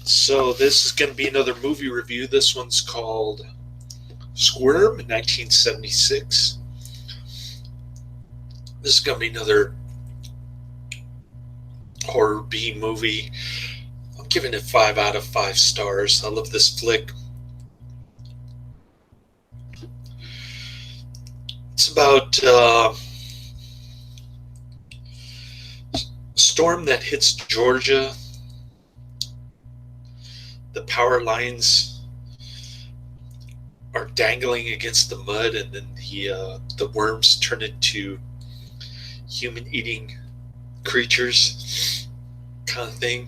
So this is going to be another movie review. This one's called Squirm, 1976. This is going to be another horror B movie. I'm giving it 5 out of 5 stars. I love this flick. It's about storm that hits Georgia. The power lines are dangling against the mud, and then the worms turn into human-eating creatures, kind of thing.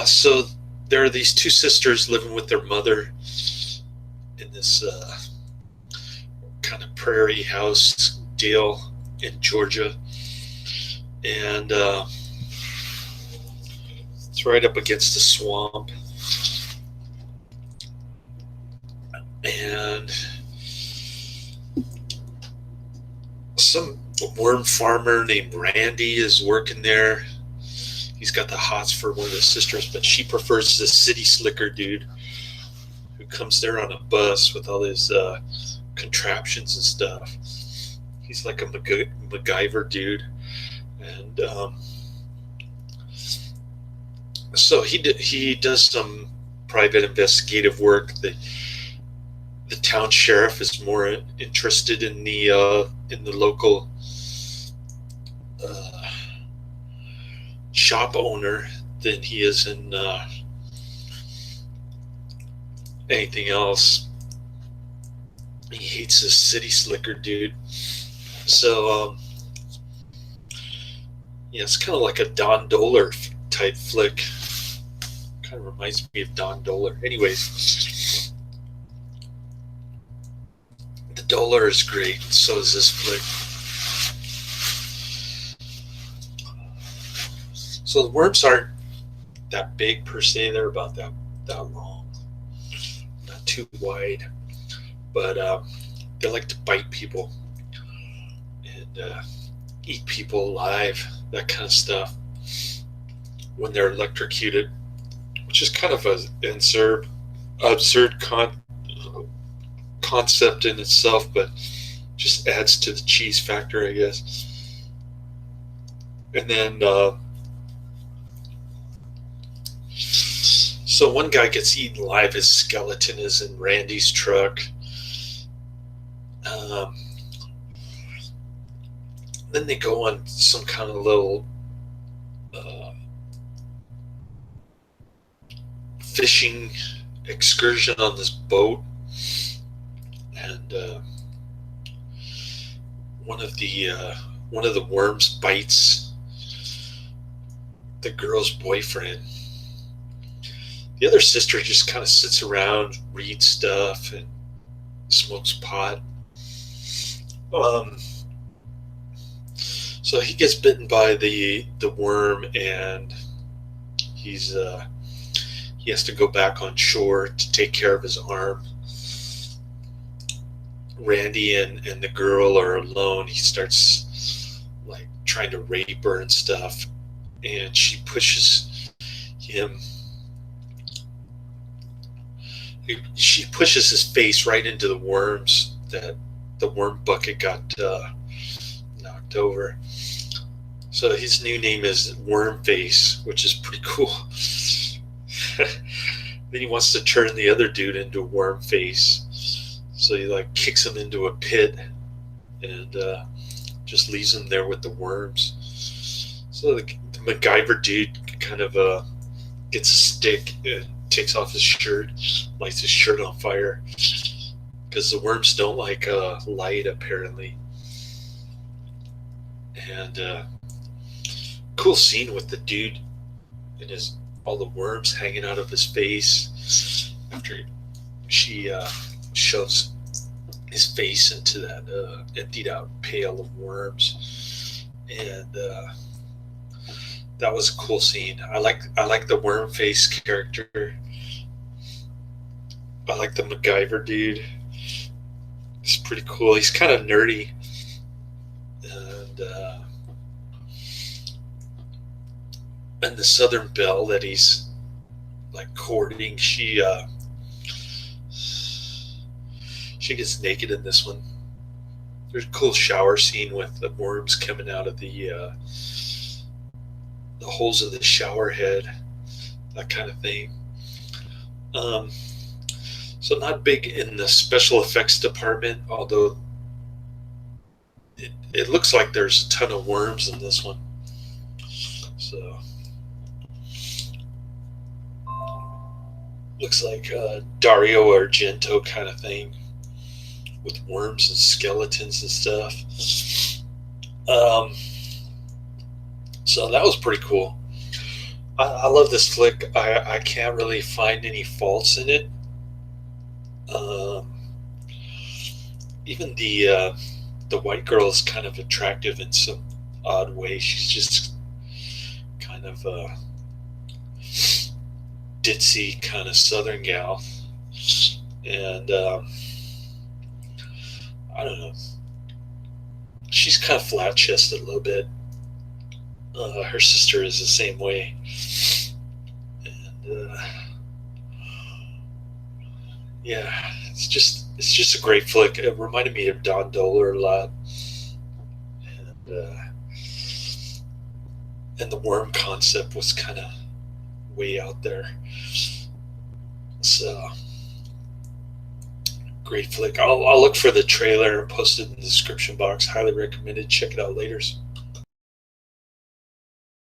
So there are these two sisters living with their mother in this kind of prairie house deal in Georgia, and it's right up against the swamp. And some worm farmer named Randy is working there. He's got the hots for one of the sisters, but she prefers the city slicker dude who comes there on a bus with all his contraptions and stuff. He's like a MacGyver dude. And so he does some private investigative work. The town sheriff is more interested in the local shop owner than he is in anything else. He hates this city slicker dude. So yeah, it's kind of like a Don Dohler type flick. Kind of reminds me of Don Dohler. Anyways, the Dohler is great, and so is this flick. So the worms aren't that big per se. They're about that long, not too wide, but they like to bite people and eat people alive, that kind of stuff, when they're electrocuted, which is kind of an absurd concept in itself, but just adds to the cheese factor, I guess. And then so one guy gets eaten alive. His skeleton is in Randy's truck. Then they go on some kind of little fishing excursion on this boat, and one of the worms bites the girl's boyfriend. The other sister just kind of sits around, reads stuff, and smokes pot. So he gets bitten by the worm, and he has to go back on shore to take care of his arm. Randy and the girl are alone. He starts like trying to rape her and stuff, and she pushes him. She pushes his face right into the worms. That the worm bucket got knocked over. So his new name is Worm Face, which is pretty cool. Then he wants to turn the other dude into Worm Face, so he like kicks him into a pit and just leaves him there with the worms. So the MacGyver dude kind of gets a stick and takes off his shirt, lights his shirt on fire, because the worms don't like light, apparently. And cool scene with the dude and all the worms hanging out of his face after she shoves his face into that emptied out pail of worms. And that was a cool scene. I like the worm face character. I like the MacGyver dude. He's pretty cool. He's kind of nerdy, and and the Southern Belle that he's like courting, she gets naked in this one. There's a cool shower scene with the worms coming out of the holes of the shower head, that kind of thing. Um, so not big in the special effects department, although it looks like there's a ton of worms in this one. So looks like Dario Argento kind of thing with worms and skeletons and stuff. Um, so that was pretty cool. I love this flick. I can't really find any faults in it. Um, Even the white girl is kind of attractive in some odd way. She's just kind of a ditzy kind of Southern gal, and I don't know. She's kind of flat chested a little bit. Her sister is the same way, and yeah, it's just a great flick. It reminded me of Don Doler a lot, and the worm concept was kind of way out there. So great flick. I'll look for the trailer and post it in the description box. Highly recommended. Check it out later.